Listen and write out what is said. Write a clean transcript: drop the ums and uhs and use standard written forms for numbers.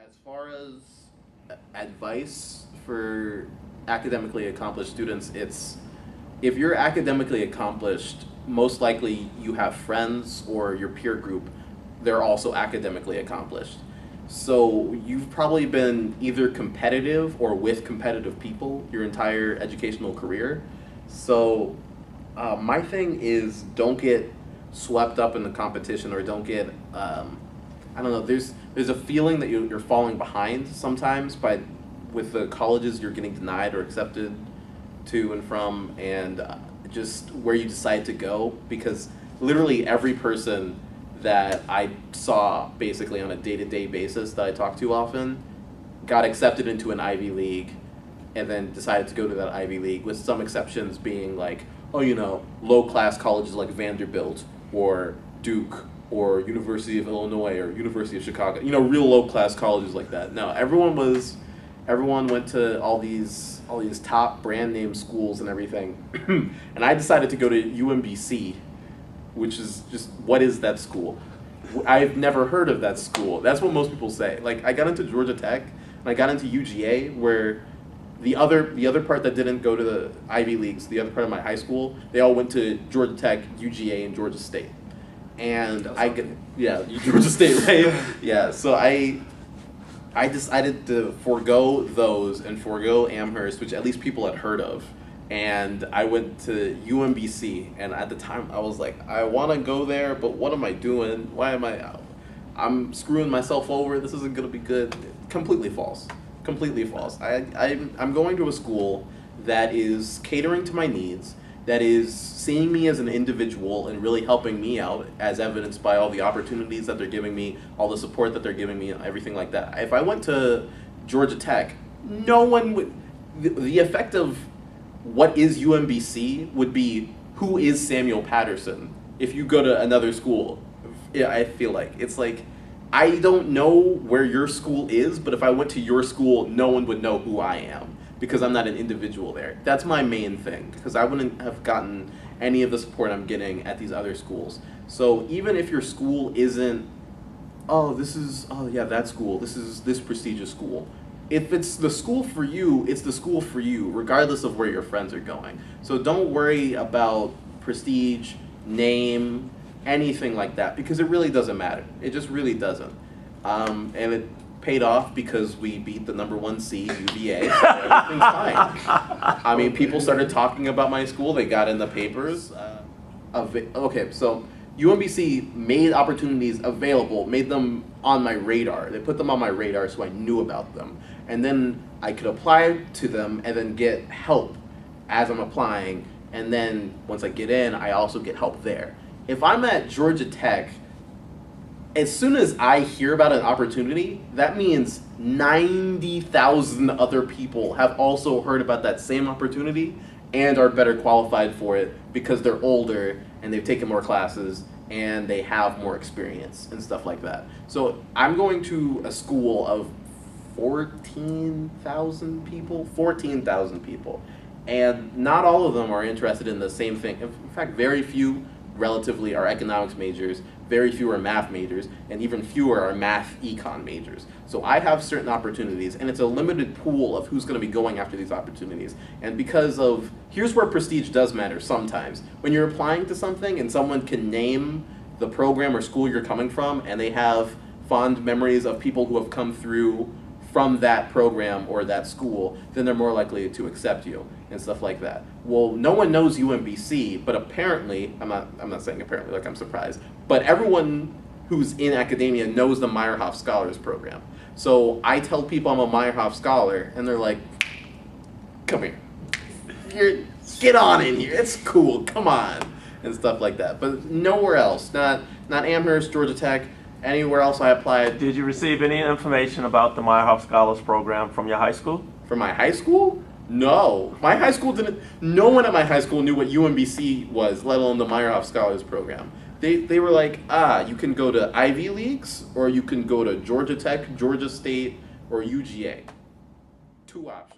As far as advice for academically accomplished students, it's if you're academically accomplished, most likely you have friends or your peer group, they're also academically accomplished. So you've probably been either competitive or with competitive people your entire educational career. So my thing is don't get swept up in the competition or don't get I don't know. There's a feeling that you're falling behind sometimes by with the colleges you're getting denied or accepted to and from, and just where you decide to go because literally every person that I saw basically on a day-to-day basis that I talked to often got accepted into an Ivy League and then decided to go to that Ivy League, with some exceptions being like, oh, low-class colleges like Vanderbilt or Duke or University of Illinois or University of Chicago, real low-class colleges like that. No, everyone went to all these top brand name schools and everything. And I decided to go to UMBC, which is just, what is that school? I've never heard of that school. That's what most people say. Like, I got into Georgia Tech and I got into UGA, where the other part that didn't go to the Ivy Leagues, the other part of my high school, they all went to Georgia Tech, UGA, and Georgia State. And Georgia State, right? Yeah, so I decided to forego those and forego Amherst, which at least people had heard of. And I went to UMBC, and at the time I was like, I want to go there, but what am I doing? I'm screwing myself over. This isn't going to be good. Completely false. Completely false. I'm going to a school that is catering to my needs, that is seeing me as an individual and really helping me out, as evidenced by all the opportunities that they're giving me, all the support that they're giving me, everything like that. If I went to Georgia Tech, no one would. The effect of what is UMBC would be, who is Samuel Patterson? If you go to another school, yeah, I feel like it's like, I don't know where your school is, but if I went to your school, no one would know who I am because I'm not an individual there. That's my main thing, because I wouldn't have gotten any of the support I'm getting at these other schools. So even if your school isn't, that school, this is this prestigious school. If it's the school for you, it's the school for you, regardless of where your friends are going. So don't worry about prestige, name, anything like that, because it really doesn't matter. It just really doesn't. And it paid off because we beat the number 1 seed, UVA, so everything's fine. I mean, people started talking about my school. They got in the papers. Okay, so UMBC made opportunities available, made them on my radar. They put them on my radar so I knew about them. And then I could apply to them and then get help as I'm applying. And then once I get in, I also get help there. If I'm at Georgia Tech, as soon as I hear about an opportunity, that means 90,000 other people have also heard about that same opportunity and are better qualified for it because they're older and they've taken more classes and they have more experience and stuff like that. So I'm going to a school of 14,000 people, and not all of them are interested in the same thing. In fact, very few relatively are economics majors, very few are math majors, and even fewer are math econ majors. So I have certain opportunities, and it's a limited pool of who's going to be going after these opportunities. And because of, here's where prestige does matter sometimes. When you're applying to something and someone can name the program or school you're coming from, and they have fond memories of people who have come through from that program or that school, then they're more likely to accept you and stuff like that. Well, no one knows UMBC, but apparently, I'm not saying apparently like I'm surprised, but everyone who's in academia knows the Meyerhoff Scholars Program. So I tell people I'm a Meyerhoff Scholar, and they're like, come here, get on in here, it's cool, come on, and stuff like that. But nowhere else, not Amherst, Georgia Tech, anywhere else I applied. Did you receive any information about the Meyerhoff Scholars Program from your high school? From my high school? No. My high school didn't, no one at my high school knew what UMBC was, let alone the Meyerhoff Scholars Program. They were like, you can go to Ivy Leagues, or you can go to Georgia Tech, Georgia State, or UGA. 2 options.